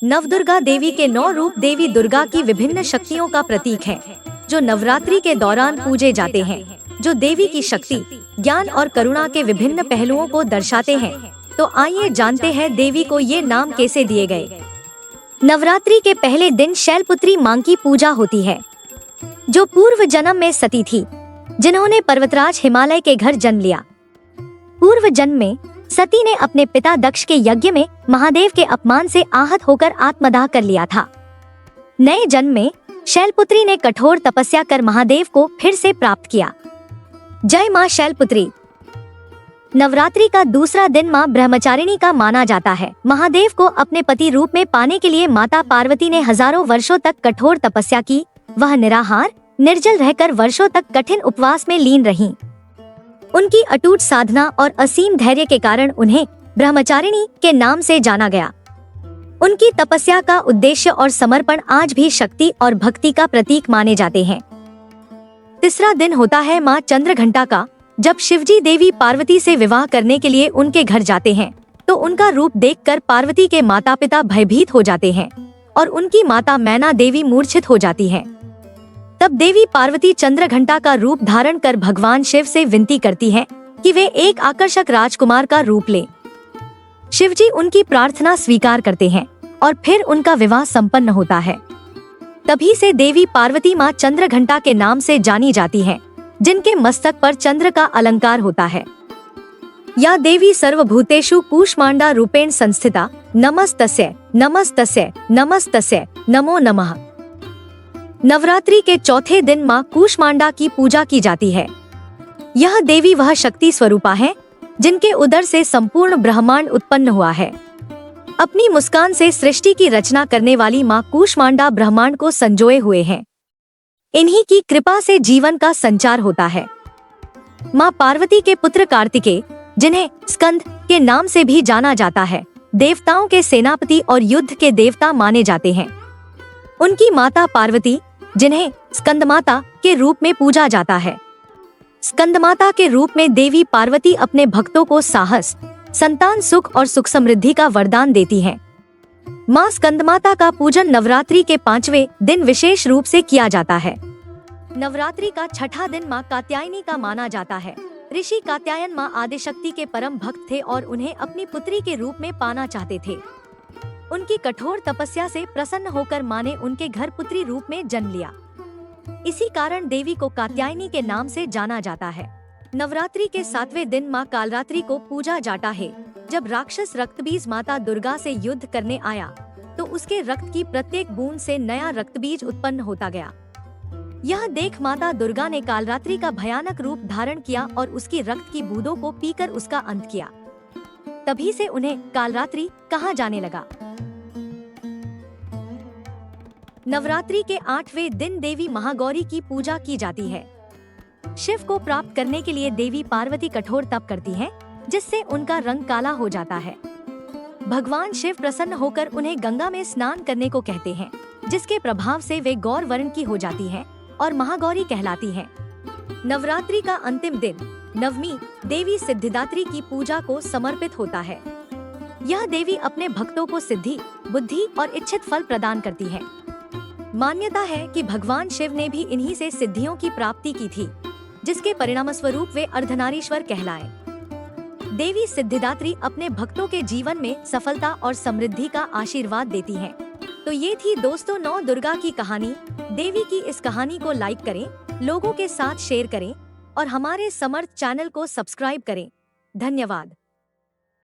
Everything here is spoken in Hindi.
नवदुर्गा देवी के 9 रूप देवी दुर्गा की विभिन्न शक्तियों का प्रतीक है, जो नवरात्रि के दौरान पूजे जाते हैं, जो देवी की शक्ति, ज्ञान और करुणा के विभिन्न पहलुओं को दर्शाते हैं। तो आइए जानते हैं देवी को ये नाम कैसे दिए गए। नवरात्रि के पहले दिन शैलपुत्री मां की पूजा होती है, जो पूर्व जन्म में सती थी, जिन्होंने पर्वतराज हिमालय के घर जन्म लिया। पूर्व जन्म में सती ने अपने पिता दक्ष के यज्ञ में महादेव के अपमान से आहत होकर आत्मदाह कर लिया था। नए जन्म में शैलपुत्री ने कठोर तपस्या कर महादेव को फिर से प्राप्त किया। जय मां शैलपुत्री। नवरात्रि का दूसरा दिन मां ब्रह्मचारिणी का माना जाता है। महादेव को अपने पति रूप में पाने के लिए माता पार्वती ने हजारों वर्षों तक कठोर तपस्या की। वह निराहार निर्जल रहकर वर्षों तक कठिन उपवास में लीन रहीं। उनकी अटूट साधना और असीम धैर्य के कारण उन्हें ब्रह्मचारिणी के नाम से जाना गया। उनकी तपस्या का उद्देश्य और समर्पण आज भी शक्ति और भक्ति का प्रतीक माने जाते हैं। तीसरा दिन होता है मां चंद्रघंटा का, जब शिवजी देवी पार्वती से विवाह करने के लिए उनके घर जाते हैं, तो उनका रूप देखकर पार्वती के माता पिता भयभीत हो जाते हैं और उनकी माता मैना देवी मूर्छित हो जाती है। तब देवी पार्वती चंद्रघंटा का रूप धारण कर भगवान शिव से विनती करती हैं कि वे एक आकर्षक राजकुमार का रूप लें। शिवजी उनकी प्रार्थना स्वीकार करते हैं और फिर उनका विवाह संपन्न होता है। तभी से देवी पार्वती मां चंद्रघंटा के नाम से जानी जाती हैं, जिनके मस्तक पर चंद्र का अलंकार होता है। या देवी सर्वभूतेषु कूष्मांडा रूपेण संस्थिता, नमस्तस्यै नमस्तस्यै नमस्तस्यै नमो नमः। नवरात्रि के चौथे दिन मां कूष्मांडा की पूजा की जाती है। यह देवी वह शक्ति स्वरूपा है जिनके उदर से संपूर्ण ब्रह्मांड उत्पन्न हुआ है। अपनी मुस्कान से सृष्टि की रचना करने वाली मां कूष्मांडा ब्रह्मांड को संजोए हुए हैं। इन्हीं की कृपा से जीवन का संचार होता है। मां पार्वती के पुत्र कार्तिकेय, जिन्हें स्कंद के नाम से भी जाना जाता है, देवताओं के सेनापति और युद्ध के देवता माने जाते हैं। उनकी माता पार्वती, जिन्हें स्कंदमाता के रूप में पूजा जाता है। स्कंदमाता के रूप में देवी पार्वती अपने भक्तों को साहस, संतान सुख और सुख समृद्धि का वरदान देती हैं। मां स्कंदमाता का पूजन नवरात्रि के 5वें दिन विशेष रूप से किया जाता है। नवरात्रि का छठा दिन मां कात्यायनी का माना जाता है। ऋषि कात्यायन मां आदिशक्ति के परम भक्त थे और उन्हें अपनी पुत्री के रूप में पाना चाहते थे। उनकी कठोर तपस्या से प्रसन्न होकर मां ने उनके घर पुत्री रूप में जन्म लिया। इसी कारण देवी को कात्यायनी के नाम से जाना जाता है। नवरात्रि के 7वें दिन मां कालरात्रि को पूजा जाता है। जब राक्षस रक्तबीज माता दुर्गा से युद्ध करने आया, तो उसके रक्त की प्रत्येक बूंद से नया रक्तबीज उत्पन्न होता गया। यह देख माता दुर्गा ने कालरात्रि का भयानक रूप धारण किया और उसकी रक्त की बूंदों को पीकर उसका अंत किया। तभी से उन्हें कालरात्रि कहा जाने लगा। नवरात्रि के 8वें दिन देवी महागौरी की पूजा की जाती है। शिव को प्राप्त करने के लिए देवी पार्वती कठोर तप करती हैं, जिससे उनका रंग काला हो जाता है। भगवान शिव प्रसन्न होकर उन्हें गंगा में स्नान करने को कहते हैं, जिसके प्रभाव से वे गौर वर्ण की हो जाती हैं और महागौरी कहलाती हैं। नवरात्रि का अंतिम दिन नवमी देवी सिद्धिदात्री की पूजा को समर्पित होता है। यह देवी अपने भक्तों को सिद्धि, बुद्धि और इच्छित फल प्रदान करती है। मान्यता है कि भगवान शिव ने भी इन्हीं से सिद्धियों की प्राप्ति की थी, जिसके परिणामस्वरूप वे अर्धनारीश्वर कहलाए। देवी सिद्धिदात्री अपने भक्तों के जीवन में सफलता और समृद्धि का आशीर्वाद देती हैं। तो ये थी दोस्तों नौ दुर्गा की कहानी। देवी की इस कहानी को लाइक करें, लोगों के साथ शेयर करें और हमारे समर्थ चैनल को सब्सक्राइब करें। धन्यवाद।